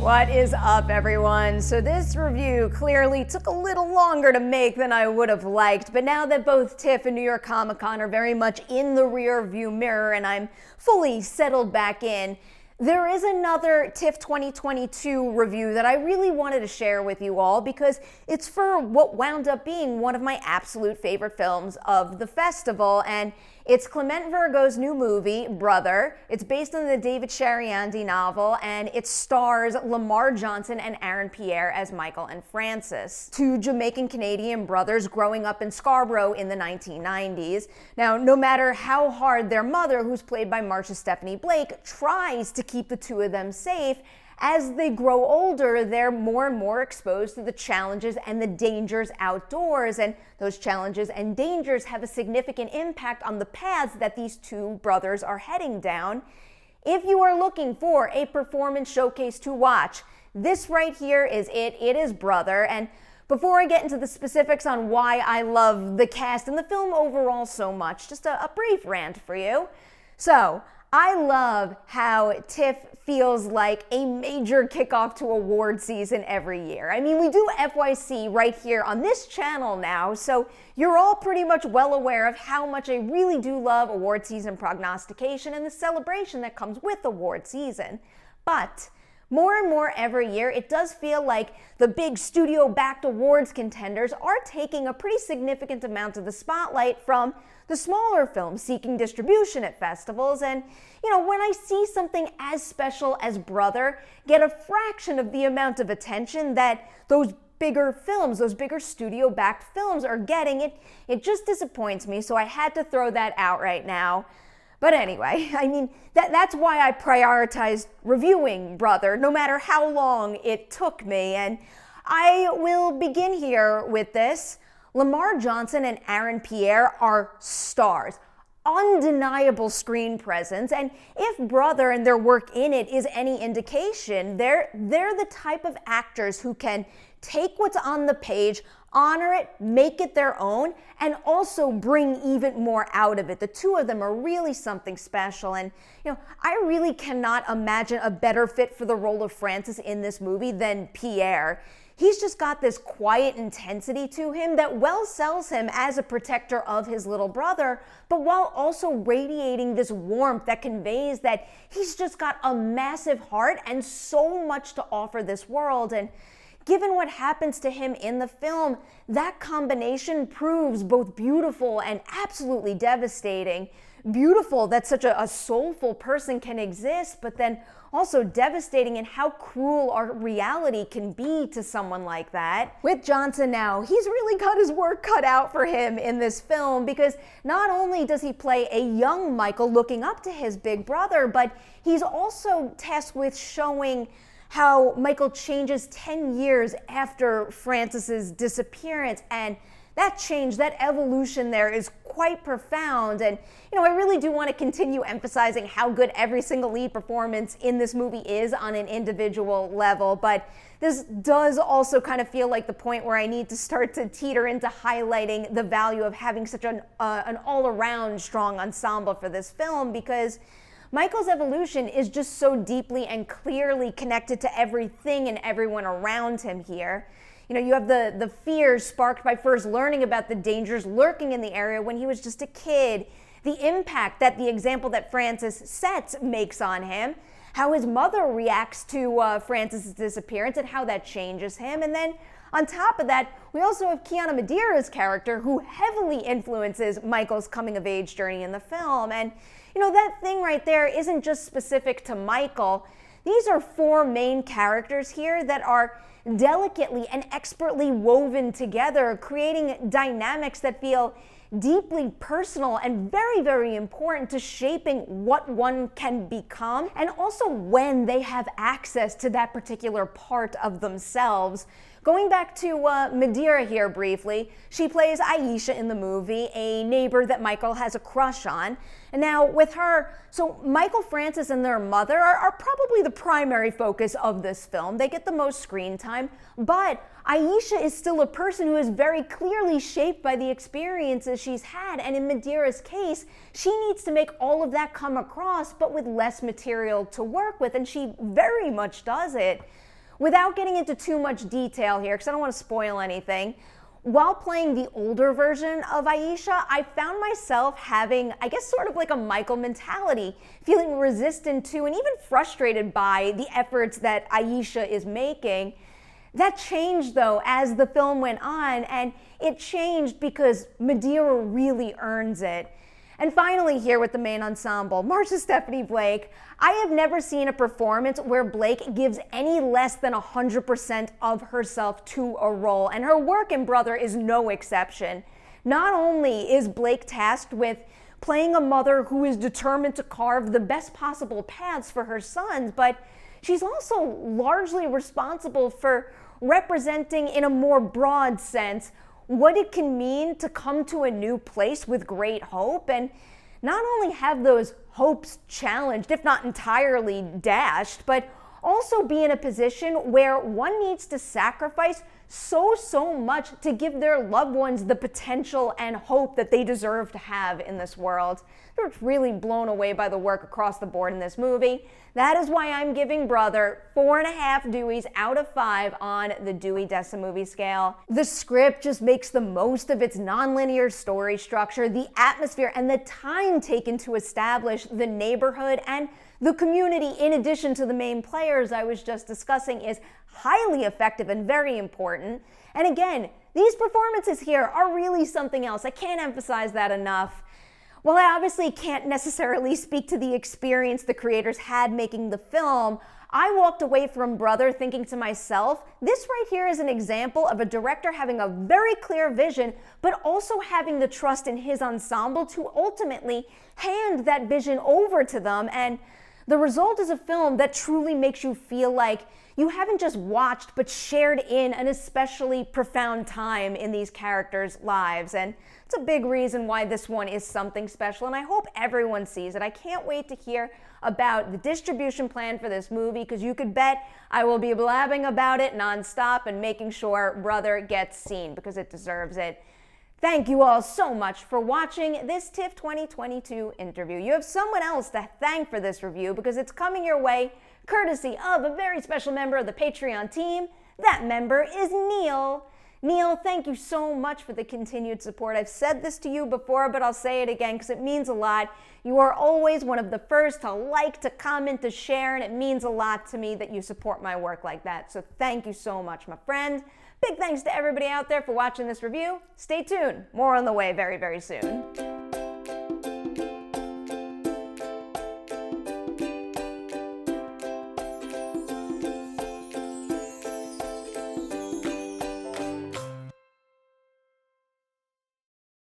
What is up, everyone? So this review clearly took a little longer to make than I would have liked, but now that both TIFF and New York Comic Con are very much in the rear view mirror and I'm fully settled back in, there is another TIFF 2022 review that I really wanted to share with you all because it's for what wound up being one of my absolute favorite films of the festival, and it's Clement Virgo's new movie, Brother. It's based on the David Chariandy novel, and it stars Lamar and Pierre as Michael and Francis, two Jamaican-Canadian brothers growing up in Scarborough in the 1990s. Now, no matter how hard their mother, who's played by Marsha Stephanie Blake, tries to keep the two of them safe, as they grow older, they're more and more exposed to the challenges and the dangers outdoors, and those challenges and dangers have a significant impact on the paths that these two brothers are heading down. If you are looking for a performance showcase to watch, this right here is it. It is Brother. And before I get into the specifics on why I love the cast and the film overall so much, just a brief rant for you. So, I love how TIFF feels like a major kickoff to award season every year. I mean, we do FYC right here on this channel now, so you're all pretty much well aware of how much I really do love award season prognostication and the celebration that comes with award season. But more and more every year, it does feel like the big studio-backed awards contenders are taking a pretty significant amount of the spotlight from the smaller films seeking distribution at festivals. And, when I see something as special as Brother get a fraction of the amount of attention that those bigger films, those bigger studio-backed films are getting, it just disappoints me, so I had to throw that out right now. But anyway, I mean, that's why I prioritized reviewing Brother, no matter how long it took me. And I will begin here with this. Lamar and Pierre are stars. Undeniable screen presence, and if Brother and their work in it is any indication, they're the type of actors who can take what's on the page, honor it, make it their own, and also bring even more out of it. The two of them are really something special, and I really cannot imagine a better fit for the role of Francis in this movie than Pierre. He's just got this quiet intensity to him that well sells him as a protector of his little brother, but while also radiating this warmth that conveys that he's just got a massive heart and so much to offer this world. And given what happens to him in the film, that combination proves both beautiful and absolutely devastating. Beautiful that such a soulful person can exist, but then also devastating in how cruel our reality can be to someone like that. With Johnson now, he's really got his work cut out for him in this film because not only does he play a young Michael looking up to his big brother, but he's also tasked with showing how Michael changes 10 years after Francis's disappearance, and that change, that evolution there is quite profound. And, I really do want to continue emphasizing how good every single lead performance in this movie is on an individual level, but this does also kind of feel like the point where I need to start to teeter into highlighting the value of having such an all-around strong ensemble for this film, because Michael's evolution is just so deeply and clearly connected to everything and everyone around him here. You have the fears sparked by first learning about the dangers lurking in the area when he was just a kid, the impact that the example that Francis sets makes on him, how his mother reacts to Francis's disappearance and how that changes him, and then on top of that, we also have Kiana Madeira's character who heavily influences Michael's coming-of-age journey in the film. And, that thing right there isn't just specific to Michael. These are four main characters here that are delicately and expertly woven together, creating dynamics that feel deeply personal and very, very important to shaping what one can become, and also when they have access to that particular part of themselves. Going back to Madeira here briefly, she plays Aisha in the movie, a neighbor that Michael has a crush on. And now with her, so Michael, Francis, and their mother are probably the primary focus of this film. They get the most screen time, but Aisha is still a person who is very clearly shaped by the experiences she's had, and in Madeira's case, she needs to make all of that come across, but with less material to work with, and she very much does it. without getting into too much detail here, because I don't want to spoil anything, while playing the older version of Aisha, I found myself having, I guess, sort of like a Michael mentality, feeling resistant to and even frustrated by the efforts that Aisha is making. That changed, though, as the film went on, and it changed because Madeira really earns it. And finally, here with the main ensemble, Marsha Stephanie Blake, I have never seen a performance where Blake gives any less than 100% of herself to a role, and her work in Brother is no exception. Not only is Blake tasked with playing a mother who is determined to carve the best possible paths for her sons, but she's also largely responsible for representing, in a more broad sense, what it can mean to come to a new place with great hope and not only have those hopes challenged, if not entirely dashed, but also be in a position where one needs to sacrifice so much to give their loved ones the potential and hope that they deserve to have in this world. They're really blown away by the work across the board in this movie. That is why I'm giving Brother 4.5 Deweys out of 5 on the Dewey Dessa movie scale. The script just makes the most of its nonlinear story structure, the atmosphere, and the time taken to establish the neighborhood and the community, in addition to the main players I was just discussing, is highly effective and very important. And again, these performances here are really something else. I can't emphasize that enough. While I obviously can't necessarily speak to the experience the creators had making the film, I walked away from Brother thinking to myself, this right here is an example of a director having a very clear vision, but also having the trust in his ensemble to ultimately hand that vision over to them. And the result is a film that truly makes you feel like you haven't just watched, but shared in an especially profound time in these characters' lives. And it's a big reason why this one is something special, and I hope everyone sees it. I can't wait to hear about the distribution plan for this movie, because you could bet I will be blabbing about it nonstop and making sure Brother gets seen, because it deserves it. Thank you all so much for watching this TIFF 2022 interview. You have someone else to thank for this review, because it's coming your way courtesy of a very special member of the Patreon team. That member is Neil. Neil, thank you so much for the continued support. I've said this to you before, but I'll say it again because it means a lot. You are always one of the first to like, to comment, to share, and it means a lot to me that you support my work like that. So thank you so much, my friend. Big thanks to everybody out there for watching this review. Stay tuned. More on the way very, very soon.